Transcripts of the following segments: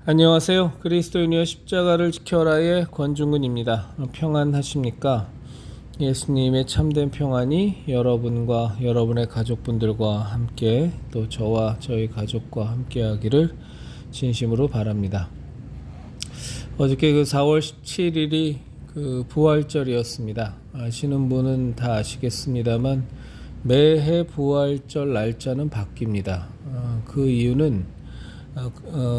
안녕하세요. 그리스도인이여 십자가를 지켜라의 권중근입니다. 평안하십니까? 예수님의 참된 평안이 여러분과 여러분의 가족분들과 함께 또 저와 저희 가족과 함께 하기를 진심으로 바랍니다. 어저께 4월 17일이 부활절이었습니다. 아시는 분은 다 아시겠습니다만 매해 부활절 날짜는 바뀝니다. 그 이유는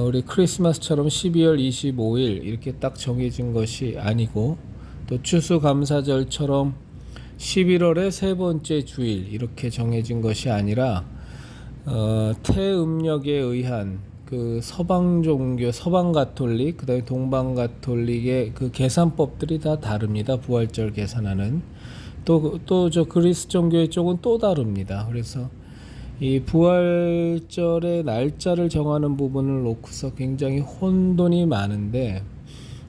우리 크리스마스처럼 12월 25일 이렇게 딱 정해진 것이 아니고 또 추수감사절처럼 11월의 세 번째 주일 이렇게 정해진 것이 아니라 태음력에 의한 그 서방 종교, 서방 가톨릭, 그다음에 동방 가톨릭의 그 계산법들이 다 다릅니다. 부활절 계산하는 또 저 그리스 종교의 쪽은 또 다릅니다. 그래서 이 부활절의 날짜를 정하는 부분을 놓고서 굉장히 혼돈이 많은데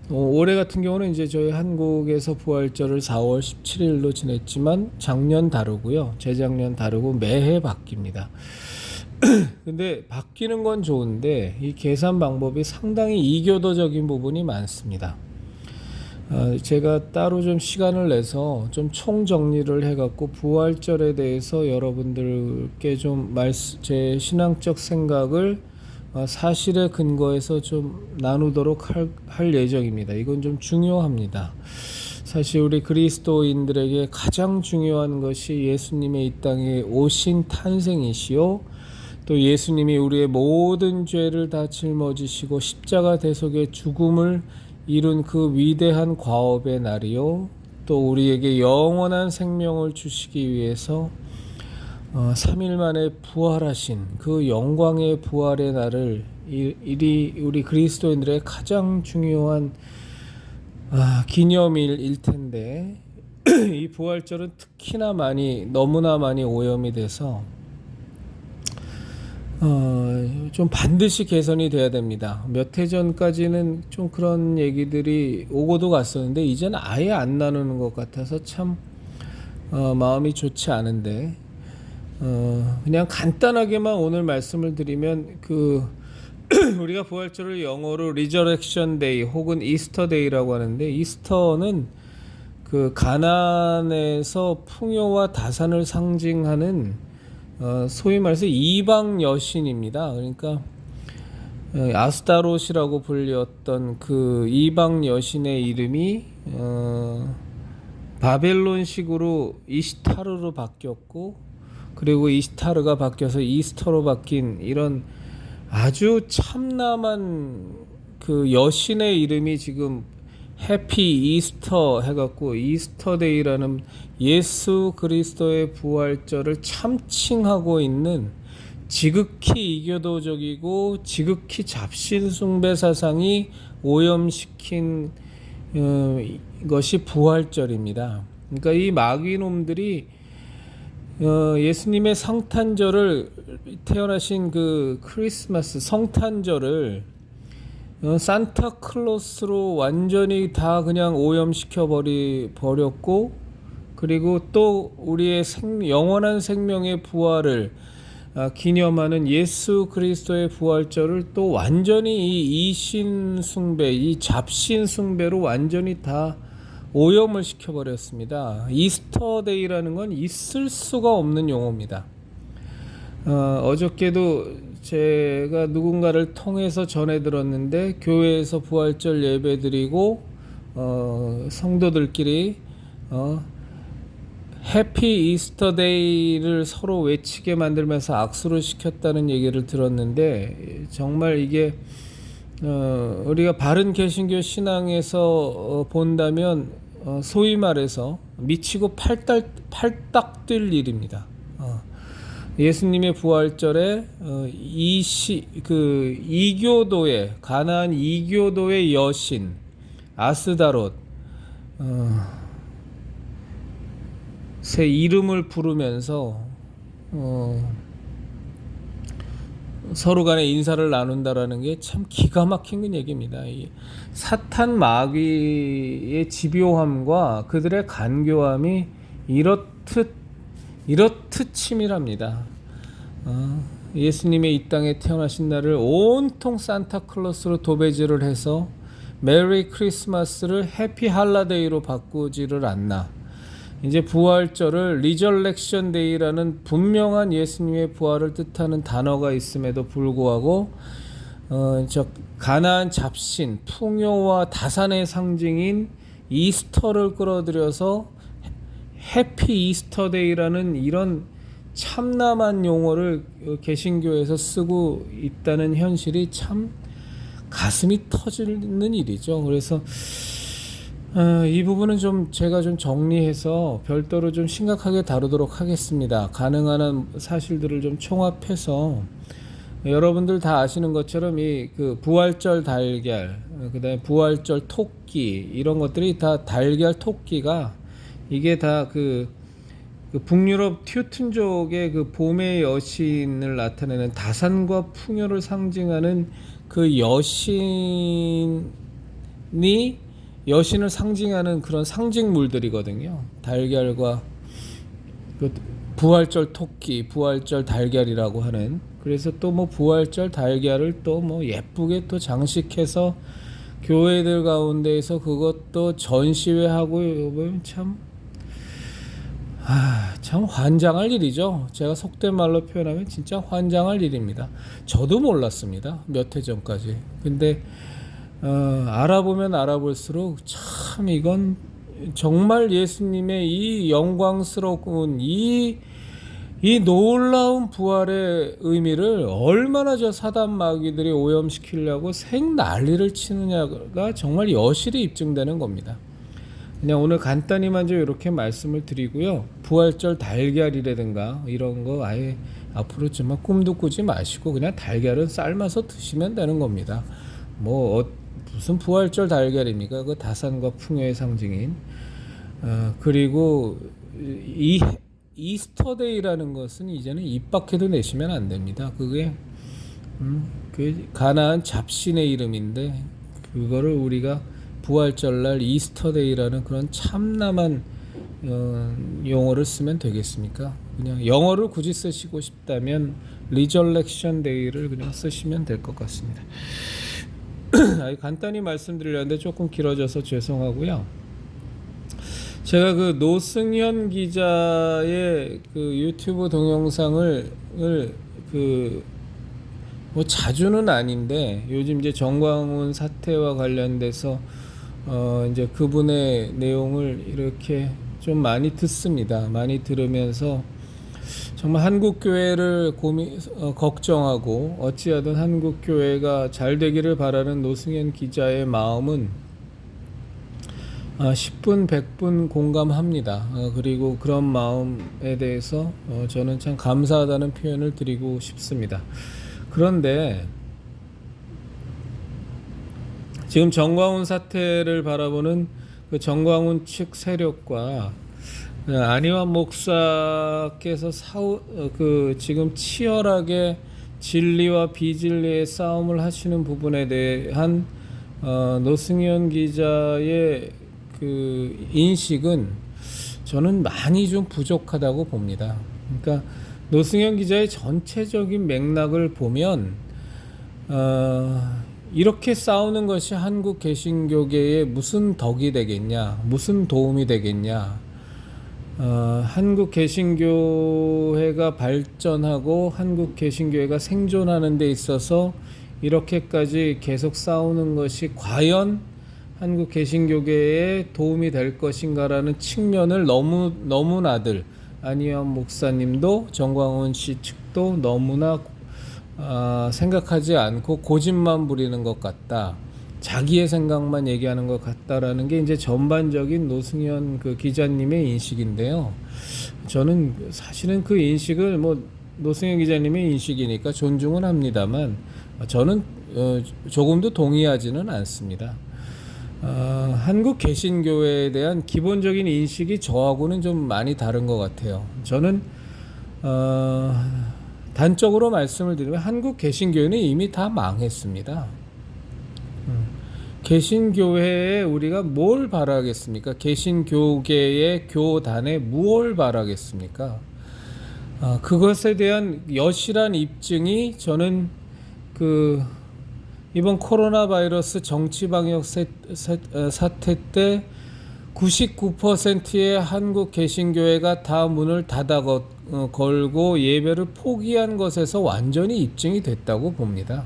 올해 같은 경우는 이제 저희 한국에서 부활절을 4월 17일로 지냈지만 작년 다르고요. 재작년 다르고 매해 바뀝니다. 근데 바뀌는 건 좋은데 이 계산 방법이 상당히 이교도적인 부분이 많습니다. 제가 따로 좀 시간을 내서 좀 총정리를 해갖고 부활절에 대해서 여러분들께 좀 제 신앙적 생각을 사실에 근거해서 좀 나누도록 할 예정입니다. 이건 좀 중요합니다. 사실 우리 그리스도인들에게 가장 중요한 것이 예수님의 이 땅에 오신 탄생이시요, 또 예수님이 우리의 모든 죄를 다 짊어지시고 십자가 대속의 죽음을 이룬 그 위대한 과업의 날이요, 또 우리에게 영원한 생명을 주시기 위해서 3일 만에 부활하신 그 영광의 부활의 날을 우리 그리스도인들의 가장 중요한 기념일일 텐데 이 부활절은 특히나 너무나 많이 오염이 돼서 좀 반드시 개선이 돼야 됩니다. 몇 해 전까지는 좀 그런 얘기들이 오고도 갔었는데 이제는 아예 안 나누는 것 같아서 참 마음이 좋지 않은데 그냥 간단하게만 오늘 말씀을 드리면 우리가 부활절을 영어로 리저렉션 데이 혹은 이스터 데이라고 하는데, 이스터는 그 가나안에서 풍요와 다산을 상징하는 소위 말해서 이방 여신입니다. 그러니까 아스타롯이라고 불렸던 그 이방 여신의 이름이 바벨론식으로 이시타르로 바뀌었고, 그리고 이시타르가 바뀌어서 이스터로 바뀐 이런 아주 참남한 그 여신의 이름이 지금 해피 이스터 해갖고 이스터데이라는 예수 그리스도의 부활절을 참칭하고 있는 지극히 이교도적이고 지극히 잡신숭배 사상이 오염시킨 것이 부활절입니다. 그러니까 이 마귀놈들이 예수님의 성탄절을, 태어나신 그 크리스마스 성탄절을 산타클로스로 완전히 다 그냥 오염시켜 버렸고, 그리고 또 우리의 영원한 생명의 부활을 기념하는 예수 그리스도의 부활절을 또 완전히 이 이신숭배, 이 잡신숭배로 완전히 다 오염을 시켜버렸습니다. 이스터데이라는 건 있을 수가 없는 용어입니다. 어저께도 제가 누군가를 통해서 전해 들었는데, 교회에서 부활절 예배 드리고 성도들끼리 해피 이스터데이를 서로 외치게 만들면서 악수를 시켰다는 얘기를 들었는데, 정말 이게 우리가 바른 개신교 신앙에서 본다면 소위 말해서 미치고 팔딱 뛸 일입니다. 예수님의 부활절에 이교도의 가나안 이교도의 여신 아스다롯 새 이름을 부르면서 서로 간에 인사를 나눈다라는 게 참 기가 막힌 얘기입니다. 이 사탄 마귀의 집요함과 그들의 간교함이 이렇듯 치밀합니다. 예수님의 이 땅에 태어나신 날을 온통 산타클로스로 도배질을 해서 메리 크리스마스를 해피 할라데이로 바꾸지를 않나. 이제 부활절을 리절렉션 데이라는 분명한 예수님의 부활을 뜻하는 단어가 있음에도 불구하고 저 가나안 잡신 풍요와 다산의 상징인 이스터를 끌어들여서 해피 이스터 데이라는 이런 참남한 용어를 개신교에서 쓰고 있다는 현실이 참 가슴이 터지는 일이죠. 그래서 이 부분은 좀 제가 좀 정리해서 별도로 좀 심각하게 다루도록 하겠습니다. 가능한 한 사실들을 좀 총합해서 여러분들 다 아시는 것처럼 이 그 부활절 달걀, 그다음에 부활절 토끼 이런 것들이 다 달걀 토끼가 이게 다 그 북유럽 튜튼족의 그 봄의 여신을 나타내는 다산과 풍요를 상징하는 그 여신을 상징하는 그런 상징물들이거든요. 달걀과 그 부활절 토끼, 부활절 달걀이라고 하는. 그래서 또 뭐 부활절 달걀을 또 뭐 예쁘게 또 장식해서 교회들 가운데에서 그것도 전시회하고 보면 참 환장할 일이죠. 제가 속된 말로 표현하면 진짜 환장할 일입니다. 저도 몰랐습니다. 몇 해 전까지. 근데 알아보면 알아볼수록 참 이건 정말 예수님의 이 영광스러운 이 놀라운 부활의 의미를 얼마나 저 사단 마귀들이 오염시키려고 생 난리를 치느냐가 정말 여실히 입증되는 겁니다. 그냥 오늘 간단히만 좀 이렇게 말씀을 드리고요. 부활절 달걀이라든가 이런 거 아예 앞으로 정말 꿈도 꾸지 마시고 그냥 달걀은 삶아서 드시면 되는 겁니다. 뭐 무슨 부활절 달걀입니까? 그 다산과 풍요의 상징인. 그리고 이 이스터데이라는 것은 이제는 입 밖에도 내시면 안 됩니다. 그게 그 가나안 잡신의 이름인데 그거를 우리가 부활절날 이스터데이라는 그런 참남한 용어를 쓰면 되겠습니까? 그냥 영어를 굳이 쓰시고 싶다면 리절렉션 데이를 그냥 쓰시면 될 것 같습니다. 간단히 말씀드리려는데 조금 길어져서 죄송하고요. 제가 그 노승현 기자의 그 유튜브 동영상을 뭐 자주는 아닌데 요즘 이제 정광훈 사태와 관련돼서 이제 그분의 내용을 이렇게 좀 많이 듣습니다. 많이 들으면서 정말 한국 교회를 걱정하고 어찌하든 한국 교회가 잘 되기를 바라는 노승현 기자의 마음은 10분 100분 공감합니다. 그리고 그런 마음에 대해서 저는 참 감사하다는 표현을 드리고 싶습니다. 그런데 지금 정광훈 사태를 바라보는 그 정광훈 측 세력과 안희환 목사께서 지금 치열하게 진리와 비진리의 싸움을 하시는 부분에 대한 노승현 기자의 그 인식은 저는 많이 좀 부족하다고 봅니다. 그러니까 노승현 기자의 전체적인 맥락을 보면 이렇게 싸우는 것이 한국 개신교계에 무슨 덕이 되겠냐, 무슨 도움이 되겠냐. 한국 개신교회가 발전하고 한국 개신교회가 생존하는 데 있어서 이렇게까지 계속 싸우는 것이 과연 한국 개신교계에 도움이 될 것인가라는 측면을 너무나들 안희환 목사님도 정광훈 씨 측도 너무나 생각하지 않고 고집만 부리는 것 같다. 자기의 생각만 얘기하는 것 같다라는 게 이제 전반적인 노승현 그 기자님의 인식인데요. 저는 사실은 그 인식을 뭐 노승현 기자님의 인식이니까 존중은 합니다만 저는 조금도 동의하지는 않습니다. 한국 개신교회에 대한 기본적인 인식이 저하고는 좀 많이 다른 것 같아요. 저는 단적으로 말씀을 드리면 한국 개신교회는 이미 다 망했습니다. 개신교회에 우리가 뭘 바라겠습니까? 개신교계의 교단에 무엇을 바라겠습니까? 그것에 대한 여실한 입증이 저는 그 이번 코로나 바이러스 정치 방역 사태 때 99%의 한국 개신교회가 다 문을 닫아 걸고 예배를 포기한 것에서 완전히 입증이 됐다고 봅니다.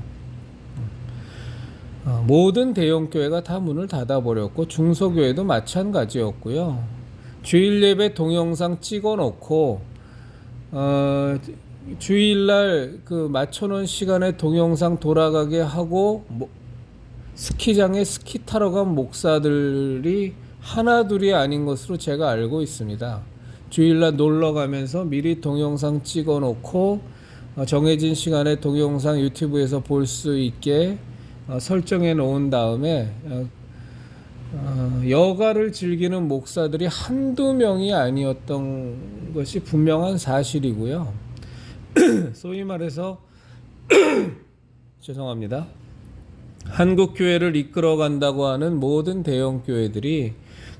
모든 대형교회가 다 문을 닫아버렸고 중소교회도 마찬가지였고요. 주일 예배 동영상 찍어놓고 주일날 그 맞춰놓은 시간에 동영상 돌아가게 하고 스키장에 스키 타러 간 목사들이 하나둘이 아닌 것으로 제가 알고 있습니다. 주일날 놀러 가면서 미리 동영상 찍어놓고 정해진 시간에 동영상 유튜브에서 볼 수 있게 설정해 놓은 다음에 여가를 즐기는 목사들이 한두 명이 아니었던 것이 분명한 사실이고요. 소위 말해서 죄송합니다. 한국 교회를 이끌어 간다고 하는 모든 대형 교회들이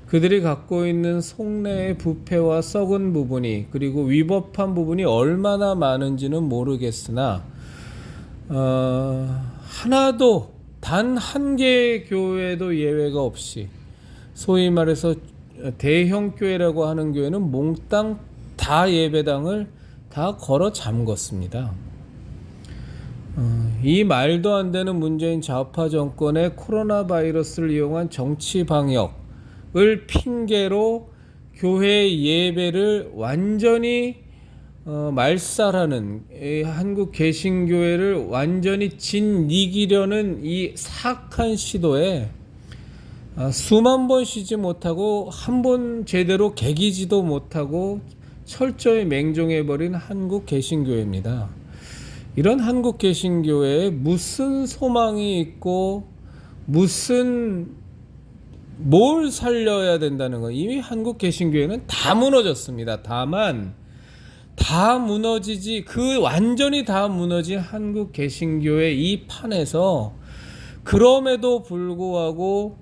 그들이 갖고 있는 속내의 부패와 썩은 부분이 그리고 위법한 부분이 얼마나 많은지는 모르겠으나 하나도 단 한 개의 교회도 예외가 없이 소위 말해서 대형 교회라고 하는 교회는 몽땅 다 예배당을 다 걸어 잠궜습니다. 이 말도 안 되는 문재인 좌파 정권의 코로나 바이러스를 이용한 정치 방역을 핑계로 교회 예배를 완전히 말살하는 한국 개신교회를 완전히 짓이기려는 이 사악한 시도에 수만 번 쉬지 못하고 한 번 제대로 개기지도 못하고 철저히 맹종해버린 한국 개신교회입니다. 이런 한국 개신교회에 무슨 소망이 있고 뭘 살려야 된다는 거. 이미 한국 개신교회는 다 무너졌습니다. 다만 다 무너지지 완전히 다 무너진 한국 개신교회 이 판에서 그럼에도 불구하고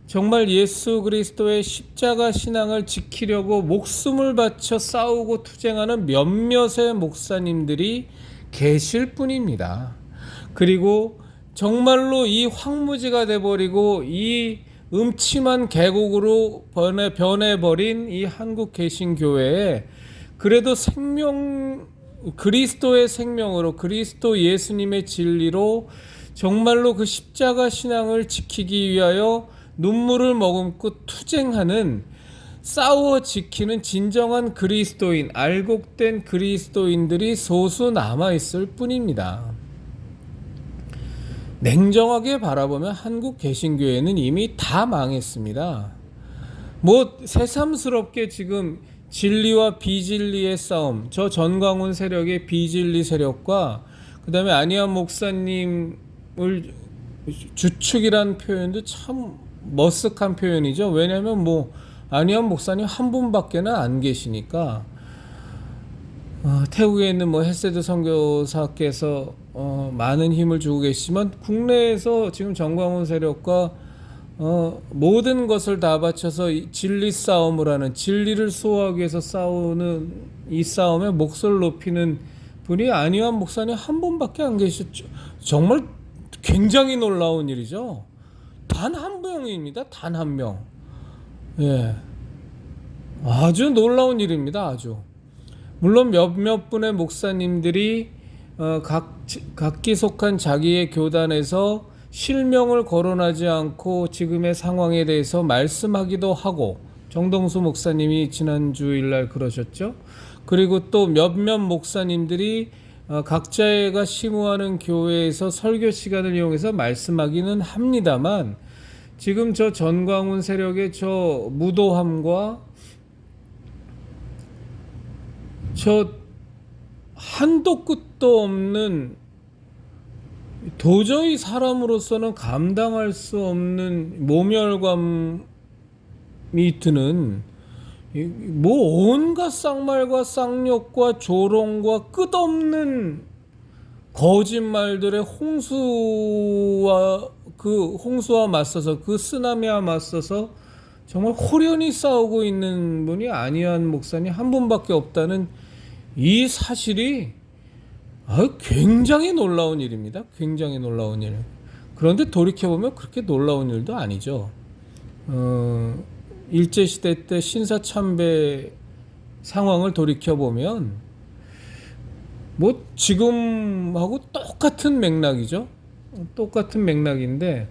정말 예수 그리스도의 십자가 신앙을 지키려고 목숨을 바쳐 싸우고 투쟁하는 몇몇의 목사님들이 계실 뿐입니다. 그리고 정말로 이 황무지가 돼버리고 이 음침한 계곡으로 변해버린 이 한국 개신교회에 그래도 그리스도의 생명으로 그리스도 예수님의 진리로 정말로 그 십자가 신앙을 지키기 위하여 눈물을 머금고 투쟁하는 싸워 지키는 진정한 그리스도인, 알곡된 그리스도인들이 소수 남아있을 뿐입니다. 냉정하게 바라보면 한국 개신교회는 이미 다 망했습니다. 새삼스럽게 지금 진리와 비진리의 싸움, 저 전광훈 세력의 비진리 세력과 그 다음에 안희환 목사님을 주축이란 표현도 참 머쓱한 표현이죠. 왜냐하면 안희환 목사님 한 분밖에는 안 계시니까 태국에 있는 헤세드 선교사께서 많은 힘을 주고 계시지만 국내에서 지금 전광훈 세력과 모든 것을 다 바쳐서 진리 싸움을 하는 진리를 수호하기 위해서 싸우는 이 싸움에 몫을 높이는 분이 안희환 목사님 한 분밖에 안 계셨죠. 정말 굉장히 놀라운 일이죠. 단 한 명입니다. 단 한 명. 예, 아주 놀라운 일입니다. 아주. 물론 몇몇 분의 목사님들이 각기 속한 자기의 교단에서 실명을 거론하지 않고 지금의 상황에 대해서 말씀하기도 하고, 정동수 목사님이 지난주일날 그러셨죠. 그리고 또 몇몇 목사님들이 각자가 심우하는 교회에서 설교 시간을 이용해서 말씀하기는 합니다만, 지금 저 전광훈 세력의 저 무도함과 저 한도 끝도 없는, 도저히 사람으로서는 감당할 수 없는 모멸감이 드는 온갖 쌍말과 쌍욕과 조롱과 끝없는 거짓말들의 홍수와 맞서서 그 쓰나미와 맞서서 정말 호련히 싸우고 있는 분이 안희환 목사님 한 분밖에 없다는 이 사실이 굉장히 놀라운 일입니다. 굉장히 놀라운 일. 그런데 돌이켜보면 그렇게 놀라운 일도 아니죠. 일제시대 때 신사참배 상황을 돌이켜보면 뭐 지금하고 똑같은 맥락이죠. 똑같은 맥락인데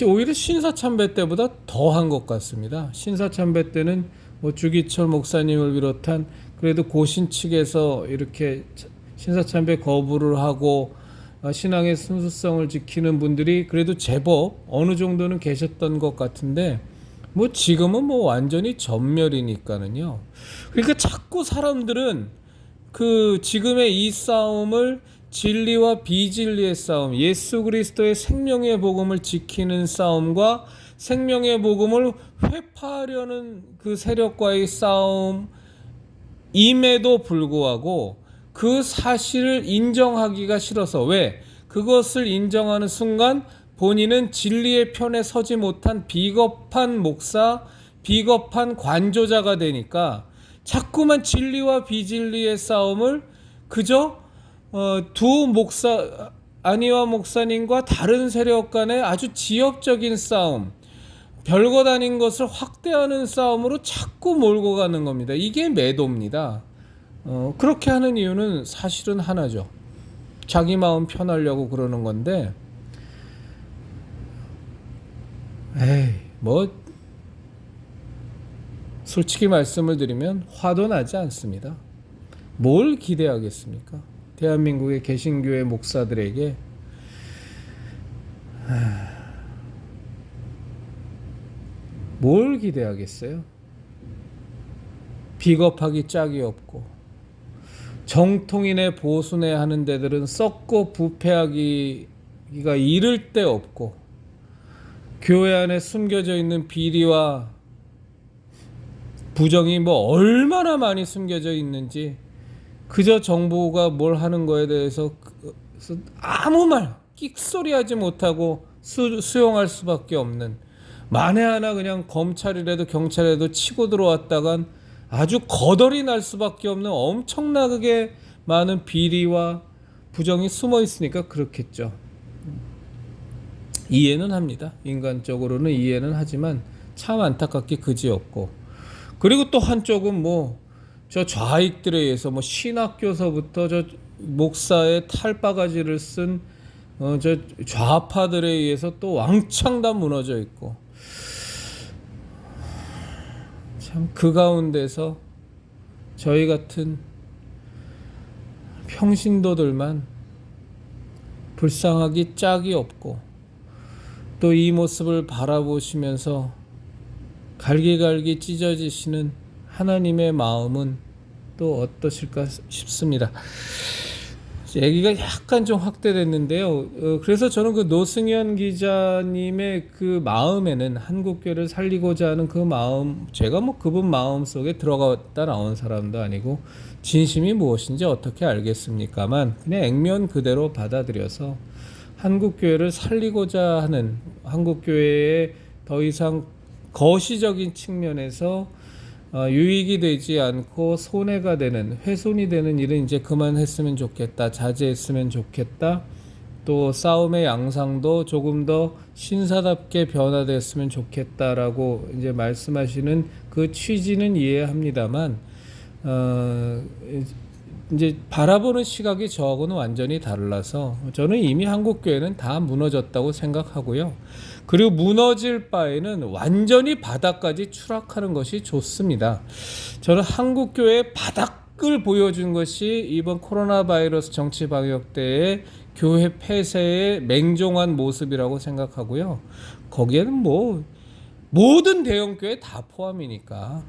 오히려 신사참배 때보다 더한 것 같습니다. 신사참배 때는 뭐 주기철 목사님을 비롯한 그래도 고신 측에서 이렇게 신사참배 거부를 하고 신앙의 순수성을 지키는 분들이 그래도 제법 어느 정도는 계셨던 것 같은데 뭐 지금은 뭐 완전히 전멸이니까는요. 그러니까 자꾸 사람들은 그 지금의 이 싸움을 진리와 비진리의 싸움, 예수 그리스도의 생명의 복음을 지키는 싸움과 생명의 복음을 회파하려는 그 세력과의 싸움임에도 불구하고 그 사실을 인정하기가 싫어서, 왜? 그것을 인정하는 순간 본인은 진리의 편에 서지 못한 비겁한 목사, 비겁한 관조자가 되니까 자꾸만 진리와 비진리의 싸움을 그저 두 목사, 안희화 목사님과 다른 세력 간의 아주 지역적인 싸움, 별것 아닌 것을 확대하는 싸움으로 자꾸 몰고 가는 겁니다. 이게 매도입니다. 그렇게 하는 이유는 사실은 하나죠. 자기 마음 편하려고 그러는 건데, 뭐 솔직히 말씀을 드리면 화도 나지 않습니다. 뭘 기대하겠습니까? 대한민국의 개신교회 목사들에게 뭘 기대하겠어요? 비겁하기 짝이 없고 정통인의 보순회 하는 데들은 썩고 부패하기가 이를 데 없고 교회 안에 숨겨져 있는 비리와 부정이 뭐 얼마나 많이 숨겨져 있는지 그저 정부가 뭘 하는 거에 대해서 아무 말 끽소리하지 못하고 수용할 수밖에 없는, 만에 하나 그냥 검찰이라도 경찰이라도 치고 들어왔다간 아주 거덜이 날 수밖에 없는 엄청나게 많은 비리와 부정이 숨어 있으니까 그렇겠죠. 이해는 합니다. 인간적으로는 이해는 하지만 참 안타깝게 그지없고, 그리고 또 한쪽은 뭐 저 좌익들에 의해서 뭐 신학교서부터 저 목사의 탈바가지를 쓴 저 좌파들에 의해서 또 왕창 다 무너져 있고, 참 그 가운데서 저희 같은 평신도들만 불쌍하기 짝이 없고 또 이 모습을 바라보시면서 갈기갈기 찢어지시는 하나님의 마음은 또 어떠실까 싶습니다. 얘기가 약간 좀 확대됐는데요. 그래서 저는 그 노승현 기자님의 그 마음에는 한국교회를 살리고자 하는 그 마음, 제가 뭐 그분 마음 속에 들어갔다 나온 사람도 아니고 진심이 무엇인지 어떻게 알겠습니까만 그냥 액면 그대로 받아들여서 한국교회를 살리고자 하는, 한국교회에 더 이상 거시적인 측면에서 유익이 되지 않고 손해가 되는, 훼손이 되는 일은 이제 그만했으면 좋겠다, 자제했으면 좋겠다, 또 싸움의 양상도 조금 더 신사답게 변화됐으면 좋겠다라고 이제 말씀하시는 그 취지는 이해합니다만 이제 바라보는 시각이 저하고는 완전히 달라서 저는 이미 한국교회는 다 무너졌다고 생각하고요. 그리고 무너질 바에는 완전히 바닥까지 추락하는 것이 좋습니다. 저는 한국교회의 바닥을 보여준 것이 이번 코로나 바이러스 정치 방역 때의 교회 폐쇄의 맹종한 모습이라고 생각하고요. 거기에는 뭐 모든 대형교회 다 포함이니까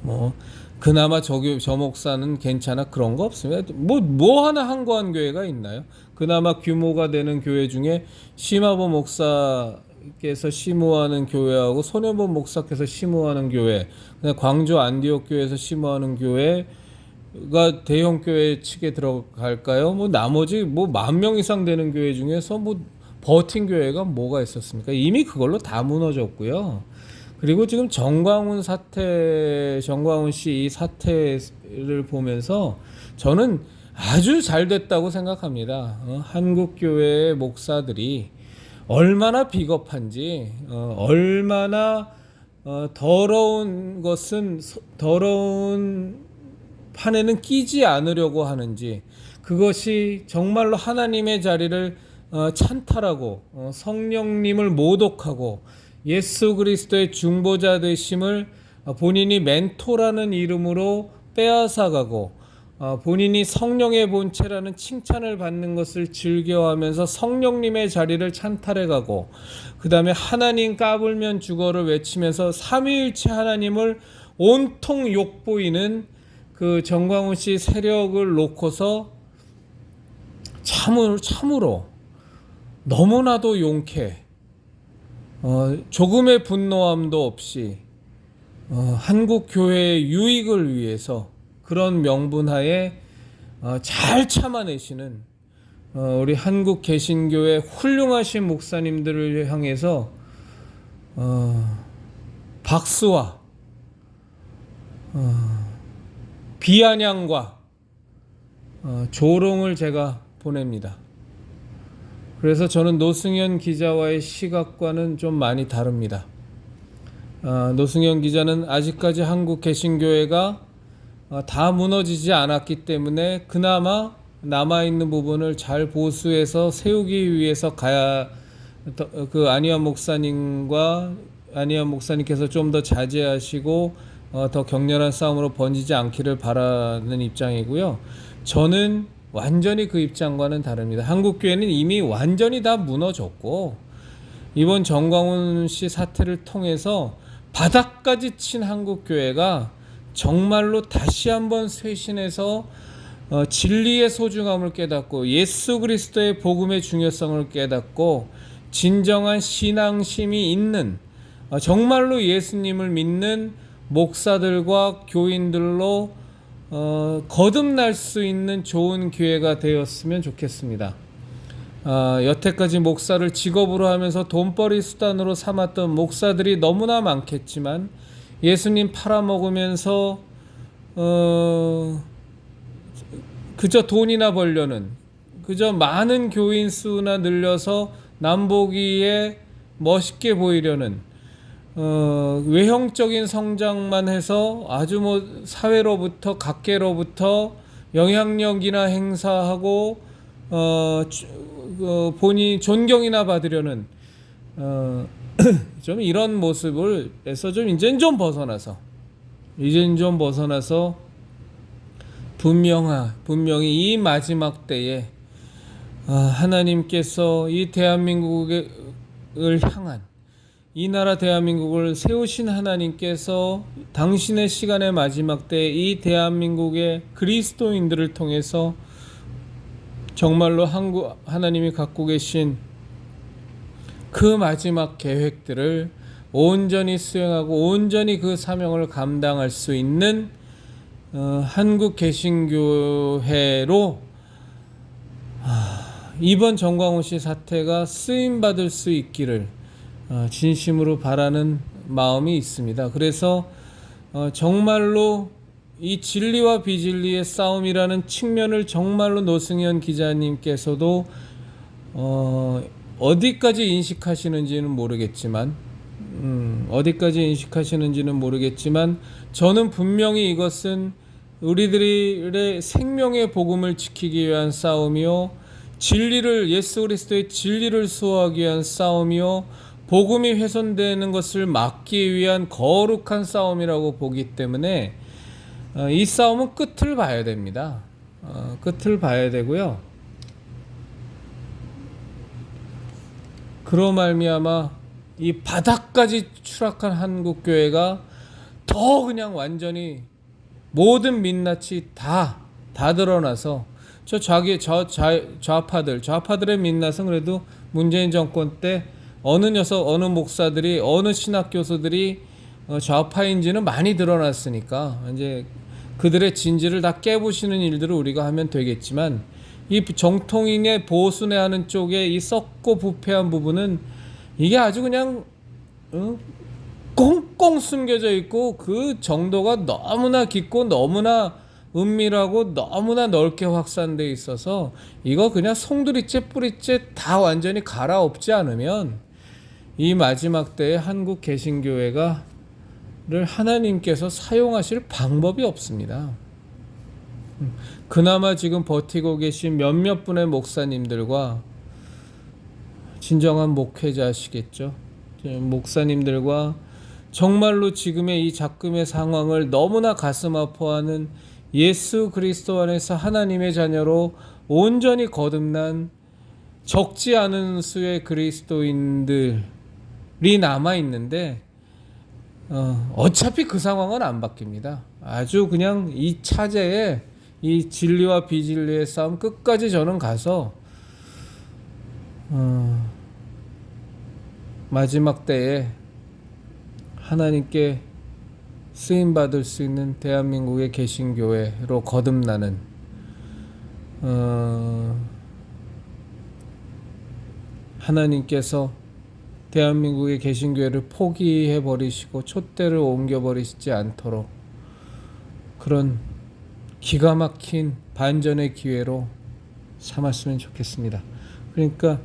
뭐 그나마 저 목사는 괜찮아, 그런 거 없습니다. 뭐 하나 항거한 교회가 있나요? 그나마 규모가 되는 교회 중에 심화보 목사께서 심호하는 교회하고 손혜본 목사께서 심호하는 교회, 광주 안디옥 교회에서 심호하는 교회가 대형 교회 측에 들어갈까요? 뭐 나머지 뭐 10,000명 이상 되는 교회 중에서 뭐 버틴 교회가 뭐가 있었습니까? 이미 그걸로 다 무너졌고요. 그리고 지금 정광훈 씨 이 사태를 보면서 저는 아주 잘 됐다고 생각합니다. 한국 교회의 목사들이 얼마나 비겁한지, 얼마나 더러운 판에는 끼지 않으려고 하는지, 그것이 정말로 하나님의 자리를 찬탈하고 성령님을 모독하고 예수 그리스도의 중보자 되심을 본인이 멘토라는 이름으로 빼앗아가고 본인이 성령의 본체라는 칭찬을 받는 것을 즐겨하면서 성령님의 자리를 찬탈해가고, 그 다음에 하나님 까불면 죽어를 외치면서 삼위일체 하나님을 온통 욕보이는 그 정광훈 씨 세력을 놓고서 참으로 너무나도 용케, 조금의 분노함도 없이 한국 교회의 유익을 위해서 그런 명분하에 잘 참아내시는 우리 한국 개신교의 훌륭하신 목사님들을 향해서 박수와 비아냥과 조롱을 제가 보냅니다. 그래서 저는 노승현 기자와의 시각과는 좀 많이 다릅니다. 노승현 기자는 아직까지 한국 개신교회가 다 무너지지 않았기 때문에 그나마 남아있는 부분을 잘 보수해서 세우기 위해서 그 안희환 목사님께서 좀 더 자제하시고 더 격렬한 싸움으로 번지지 않기를 바라는 입장이고요. 저는 완전히 그 입장과는 다릅니다. 한국교회는 이미 완전히 다 무너졌고, 이번 정광훈 씨 사태를 통해서 바닥까지 친 한국교회가 정말로 다시 한번 쇄신해서 진리의 소중함을 깨닫고 예수 그리스도의 복음의 중요성을 깨닫고 진정한 신앙심이 있는, 정말로 예수님을 믿는 목사들과 교인들로 거듭날 수 있는 좋은 기회가 되었으면 좋겠습니다. 여태까지 목사를 직업으로 하면서 돈벌이 수단으로 삼았던 목사들이 너무나 많겠지만, 예수님 팔아먹으면서 그저 돈이나 벌려는, 그저 많은 교인 수나 늘려서 남보기에 멋있게 보이려는, 외형적인 성장만 해서 아주 사회로부터 각계로부터 영향력이나 행사하고 본인이 존경이나 받으려는 좀 이런 모습을에서 이젠 좀 벗어나서 분명히 이 마지막 때에 하나님께서 이 대한민국을 향한, 이 나라 대한민국을 세우신 하나님께서 당신의 시간의 마지막 때에 이 대한민국의 그리스도인들을 통해서 정말로 하나님이 갖고 계신 그 마지막 계획들을 온전히 수행하고 온전히 그 사명을 감당할 수 있는 한국 개신교회로 이번 정광훈 씨 사태가 쓰임받을 수 있기를 진심으로 바라는 마음이 있습니다. 그래서 정말로 이 진리와 비진리의 싸움이라는 측면을 정말로 노승현 기자님께서도 어디까지 인식하시는지는 모르겠지만 저는 분명히 이것은 우리들의 생명의 복음을 지키기 위한 싸움이요, 예수 그리스도의 진리를 수호하기 위한 싸움이요, 복음이 훼손되는 것을 막기 위한 거룩한 싸움이라고 보기 때문에 이 싸움은 끝을 봐야 됩니다. 끝을 봐야 되고요. 그로 말미암아 이 바닥까지 추락한 한국교회가 더 그냥 완전히 모든 민낯이 다 드러나서 좌파들의 민낯은 그래도 문재인 정권 때 어느 목사들이, 어느 신학 교수들이 좌파인지는 많이 드러났으니까 이제 그들의 진지를 다 깨부시는 일들을 우리가 하면 되겠지만, 이 정통인의 보순회하는 쪽에 이 썩고 부패한 부분은 이게 아주 그냥 꽁 꽁꽁 숨겨져 있고 그 정도가 너무나 깊고 너무나 은밀하고 너무나 넓게 확산돼 있어서 이거 그냥 송두리째 뿌리째 다 완전히 갈아엎지 않으면 이 마지막 때에 한국 개신교회가 를 하나님께서 사용하실 방법이 없습니다. 그나마 지금 버티고 계신 몇몇 분의 목사님들과 진정한 목회자시겠죠. 목사님들과 정말로 지금의 이 작금의 상황을 너무나 가슴 아파하는 예수 그리스도 안에서 하나님의 자녀로 온전히 거듭난 적지 않은 수의 그리스도인들이 남아 있는데 어차피 그 상황은 안 바뀝니다. 아주 그냥 이 차제에 이 진리와 비진리의 싸움 끝까지 저는 가서 마지막 때에 하나님께 쓰임 받을 수 있는 대한민국의 개신교회로 거듭나는 하나님께서 대한민국의 개신교회를 포기해 버리시고 촛대를 옮겨 버리시지 않도록 그런 기가 막힌 반전의 기회로 삼았으면 좋겠습니다. 그러니까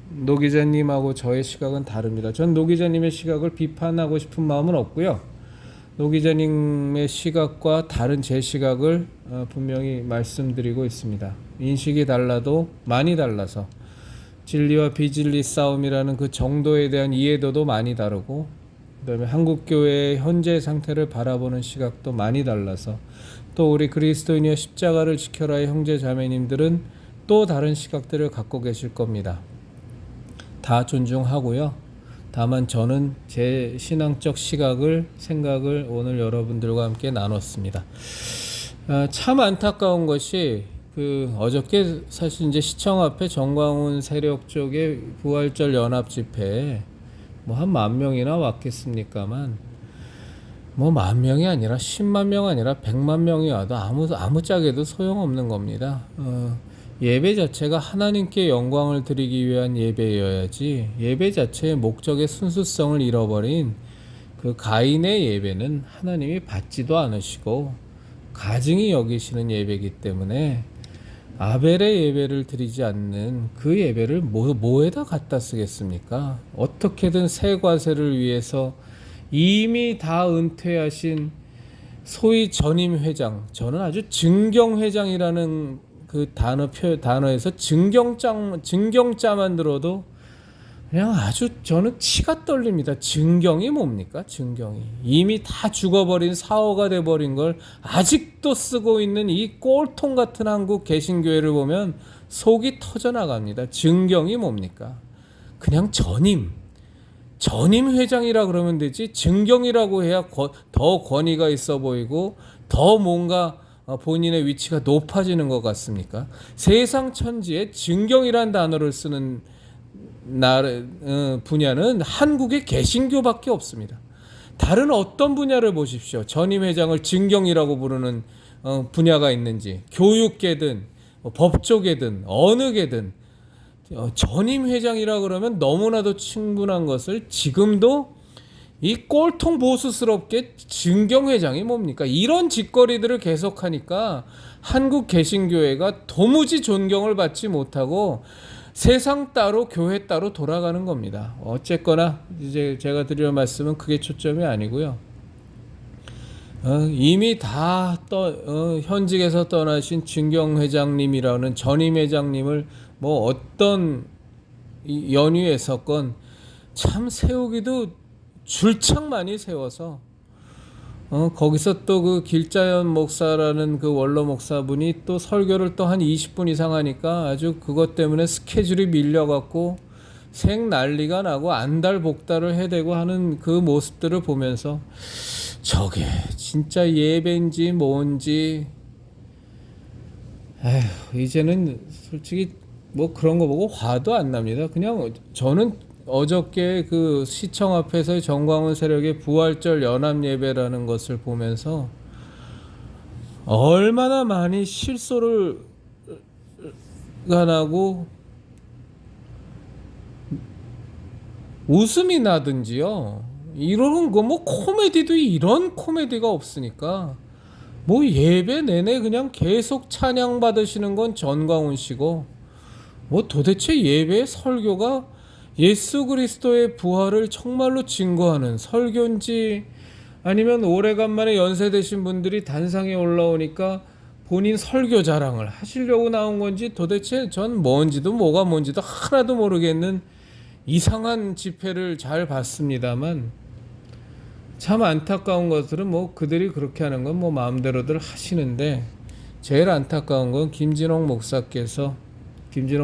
노 기자님하고 저의 시각은 다릅니다. 전 노 기자님의 시각을 비판하고 싶은 마음은 없고요. 노 기자님의 시각과 다른 제 시각을 분명히 말씀드리고 있습니다. 인식이 달라도 많이 달라서 진리와 비진리 싸움이라는 그 정도에 대한 이해도도 많이 다르고 그다음에 한국교회의 현재 상태를 바라보는 시각도 많이 달라서 또 우리 그리스도인이여 십자가를 지켜라의 형제 자매님들은 또 다른 시각들을 갖고 계실 겁니다. 다 존중하고요. 다만 저는 제 신앙적 시각을 생각을 오늘 여러분들과 함께 나눴습니다. 참 안타까운 것이 어저께 사실 이제 시청 앞에 정광훈 세력 쪽의 부활절 연합 집회에 뭐 한 10,000명이나 왔겠습니까만 뭐 10,000명이 아니라 10만 명 아니라 100만 명이 와도 아무짝에도 소용없는 겁니다. 예배 자체가 하나님께 영광을 드리기 위한 예배여야지 예배 자체의 목적의 순수성을 잃어버린 그 가인의 예배는 하나님이 받지도 않으시고 가증히 여기시는 예배이기 때문에 아벨의 예배를 드리지 않는 그 예배를 뭐에다 갖다 쓰겠습니까? 어떻게든 새 과세를 위해서 이미 다 은퇴하신 소위 전임 회장, 저는 아주 증경회장이라는 그 단어에서 증경자만 들어도 그냥 아주 저는 치가 떨립니다. 증경이 뭡니까? 증경이 이미 다 죽어버린 사오가 돼버린 걸 아직도 쓰고 있는 이 꼴통 같은 한국 개신교회를 보면 속이 터져나갑니다. 증경이 뭡니까? 그냥 전임 회장이라 그러면 되지 증경이라고 해야 더 권위가 있어 보이고 더 뭔가 본인의 위치가 높아지는 것 같습니까? 세상 천지에 증경이란 단어를 쓰는 분야는 한국의 개신교밖에 없습니다. 다른 어떤 분야를 보십시오. 전임 회장을 증경이라고 부르는 분야가 있는지 교육계든 법조계든 어느 계든 전임 회장이라 그러면 너무나도 충분한 것을 지금도 이 꼴통 보수스럽게 증경회장이 뭡니까? 이런 짓거리들을 계속하니까 한국 개신교회가 도무지 존경을 받지 못하고 세상 따로 교회 따로 돌아가는 겁니다. 어쨌거나 이제 제가 드릴 말씀은 그게 초점이 아니고요. 이미 다 현직에서 떠나신 증경회장님이라는 전임 회장님을 뭐 어떤 연유에서건 참 세우기도 줄창 많이 세워서 거기서 또 그 길자연 목사라는 그 원로 목사분이 또 설교를 또 한 20분 이상 하니까 아주 그것 때문에 스케줄이 밀려갖고 생 난리가 나고 안달복달을 해대고 하는 그 모습들을 보면서 저게 진짜 예배인지 뭔지 이제는 솔직히 뭐 그런 거 보고 화도 안 납니다. 그냥 저는 어저께 그 시청 앞에서의 정광훈 세력의 부활절 연합 예배라는 것을 보면서 얼마나 많이 실소를 나고 웃음이 나든지요. 이런 거 뭐 코미디도 이런 코미디가 없으니까 뭐 예배 내내 그냥 계속 찬양 받으시는 건 전광훈 씨고, 뭐 도대체 예배 설교가 예수 그리스도의 부활을 정말로 증거하는 설교인지, 아니면 오래간만에 연세되신 분들이 단상에 올라오니까 본인 설교 자랑을 하시려고 나온 건지, 도대체 전 뭔지도 뭐가 뭔지도 하나도 모르겠는 이상한 집회를 잘 봤습니다만, 참 안타까운 것들은 뭐 그들이 그렇게 하는 건 뭐 마음대로들 하시는데, 제일 안타까운 건 김진홍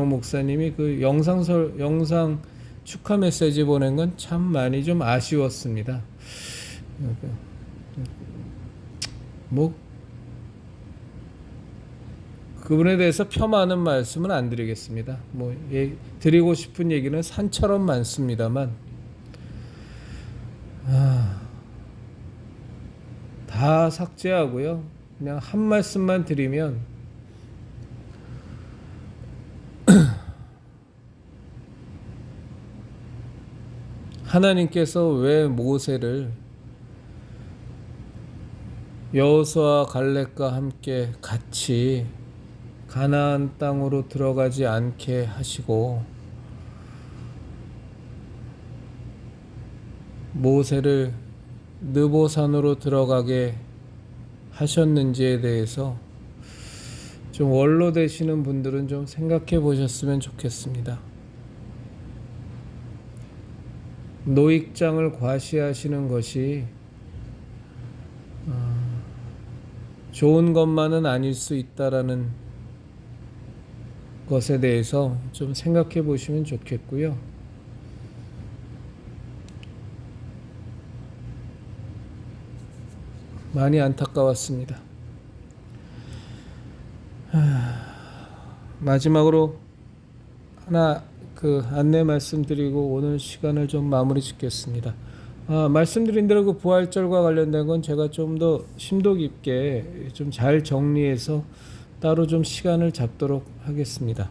목사님이 그 영상 축하 메시지 보낸 건 참 많이 좀 아쉬웠습니다. 뭐 그분에 대해서 폄하하는 말씀은 안 드리겠습니다. 뭐 드리고 싶은 얘기는 산처럼 많습니다만, 다 삭제하고요. 그냥 한 말씀만 드리면, 하나님께서 왜 모세를 여호수아와 갈렙과 함께 같이 가나안 땅으로 들어가지 않게 하시고 모세를 느보산으로 들어가게 하셨는지에 대해서 좀 원로 되시는 분들은 좀 생각해 보셨으면 좋겠습니다. 노익장을 과시하시는 것이 좋은 것만은 아닐 수 있다라는 것에 대해서 좀 생각해 보시면 좋겠고요. 많이 안타까웠습니다. 마지막으로 하나 안내 말씀드리고 오늘 시간을 좀 마무리 짓겠습니다. 말씀드린 대로 그 부활절과 관련된 건 제가 좀 더 심도 깊게 좀 잘 정리해서 따로 좀 시간을 잡도록 하겠습니다.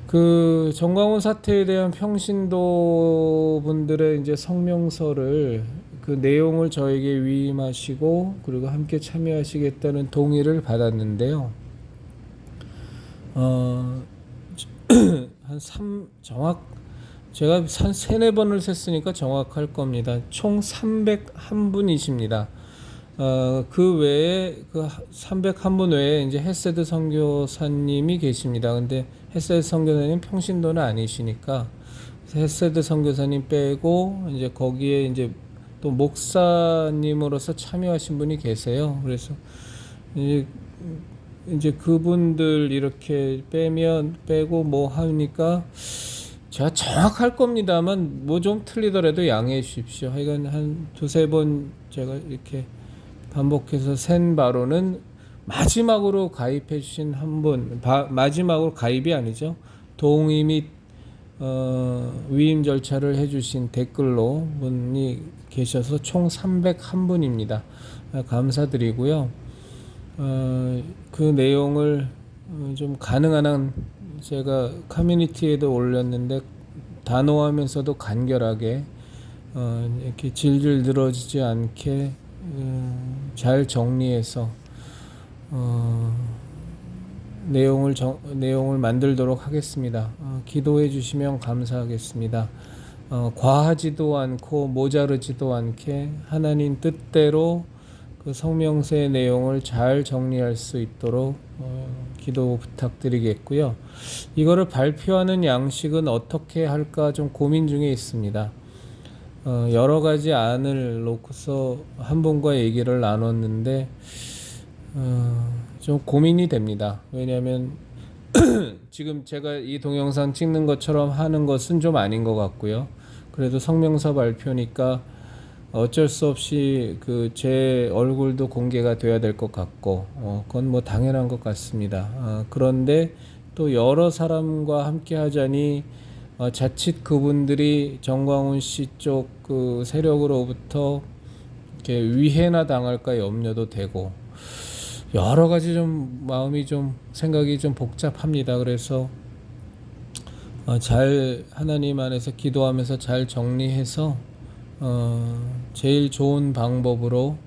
그 정광훈 사태에 대한 평신도 분들의 이제 성명서를 그 내용을 저에게 위임하시고 그리고 함께 참여하시겠다는 동의를 받았는데요. 제가 한 3-4번을 셌으니까 정확할 겁니다. 총 301분이십니다. 그 외에 그 301분 외에 이제 헤세드 선교사님이 계십니다. 근데 헤세드 선교사님 평신도는 아니시니까 헤세드 선교사님 빼고 이제 거기에 이제 또 목사님으로서 참여하신 분이 계세요. 그래서 이제 그분들 이렇게 빼고 뭐 하니까 제가 정확할 겁니다만 뭐 좀 틀리더라도 양해해 주십시오. 하여간 한 2-3번 제가 이렇게 반복해서 센 바로는 마지막으로 가입해 주신 한 분, 마지막으로 가입이 아니죠. 동의 및 위임 절차를 해주신 댓글로 분이 계셔서 총 301분입니다. 감사드리고요. 그 내용을 좀 가능한 한 제가 커뮤니티에도 올렸는데 단호하면서도 간결하게 이렇게 질질 늘어지지 않게 잘 정리해서 내용을 만들도록 하겠습니다. 기도해 주시면 감사하겠습니다. 과하지도 않고 모자르지도 않게 하나님 뜻대로 그 성명서의 내용을 잘 정리할 수 있도록 기도 부탁드리겠고요. 이거를 발표하는 양식은 어떻게 할까 좀 고민 중에 있습니다. 여러 가지 안을 놓고서 한 분과 얘기를 나눴는데 좀 고민이 됩니다. 왜냐하면 지금 제가 이 동영상 찍는 것처럼 하는 것은 좀 아닌 것 같고요. 그래도 성명서 발표니까 어쩔 수 없이 그 제 얼굴도 공개가 돼야 될 것 같고 그건 뭐 당연한 것 같습니다. 그런데 또 여러 사람과 함께 하자니 자칫 그분들이 정광훈 씨 쪽 그 세력으로부터 이렇게 위해나 당할까 염려도 되고 여러 가지 좀 마음이 좀 생각이 좀 복잡합니다. 그래서 잘 하나님 안에서 기도하면서 잘 정리해서 제일 좋은 방법으로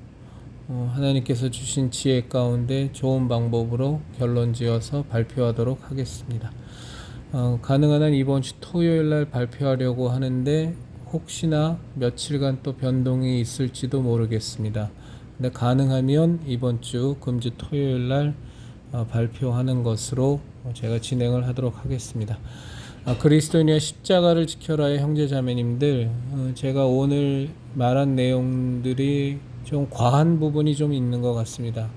하나님께서 주신 지혜 가운데 좋은 방법으로 결론 지어서 발표하도록 하겠습니다. 가능한 한 이번 주 토요일 날 발표하려고 하는데 혹시나 며칠간 또 변동이 있을지도 모르겠습니다. 근데 가능하면 이번 주 금주 토요일 날 발표하는 것으로 제가 진행을 하도록 하겠습니다. 그리스도인의 십자가를 지켜라의 형제자매님들, 제가 오늘 말한 내용들이 좀 과한 부분이 좀 있는 것 같습니다.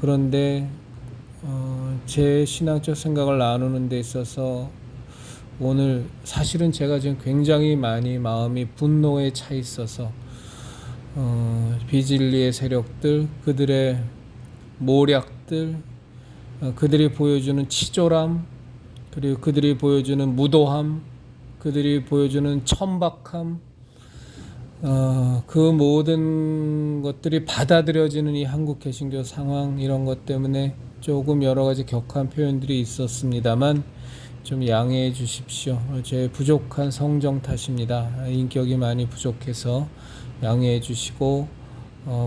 그런데 제 신앙적 생각을 나누는 데 있어서 오늘 사실은 제가 지금 굉장히 많이 마음이 분노에 차 있어서 비진리의 세력들, 그들의 모략들, 그들이 보여주는 치졸함, 그리고 그들이 보여주는 무도함, 그들이 보여주는 천박함, 그 모든 것들이 받아들여지는 이 한국 개신교 상황, 이런 것 때문에 조금 여러 가지 격한 표현들이 있었습니다만 좀 양해해 주십시오. 제 부족한 성정 탓입니다. 인격이 많이 부족해서 양해해 주시고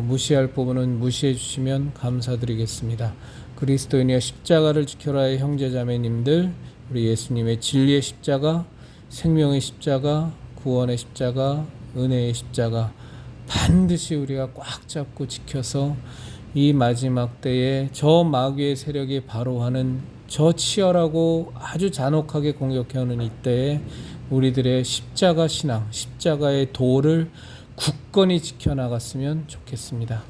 무시할 부분은 무시해 주시면 감사드리겠습니다. 그리스도인의 십자가를 지켜라의 형제자매님들, 우리 예수님의 진리의 십자가, 생명의 십자가, 구원의 십자가, 은혜의 십자가 반드시 우리가 꽉 잡고 지켜서 이 마지막 때에 저 마귀의 세력이 바로 하는 저 치열하고 아주 잔혹하게 공격해오는 이때에 우리들의 십자가 신앙, 십자가의 도를 굳건히 지켜나갔으면 좋겠습니다.